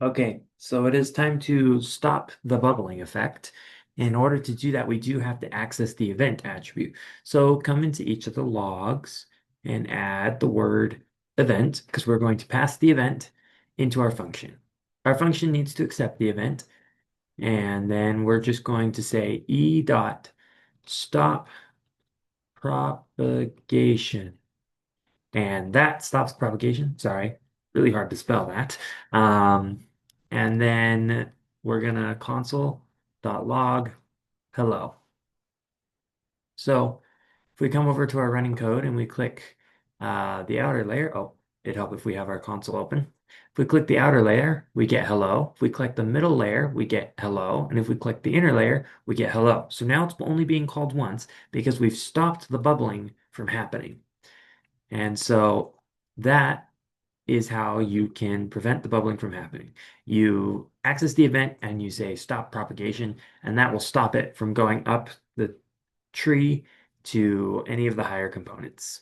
Okay, so it is time to stop the bubbling effect. In order to do that, we do have to access the event attribute. So come into each of the logs and add the word event because we're going to pass the event into our function. Our function needs to accept the event, and then we're just going to say e dot stop propagation. And that stops propagation. Sorry, really hard to spell that. Um, and then we're gonna console.log hello. So if we come over to our running code and we click the outer layer, oh, it'd help if we have our console open. If we click the outer layer, we get hello. If we click the middle layer, we get hello. And if we click the inner layer, we get hello. So now it's only being called once because we've stopped the bubbling from happening. And so that is how you can prevent the bubbling from happening. You access the event and you say stop propagation, and that will stop it from going up the tree to any of the higher components.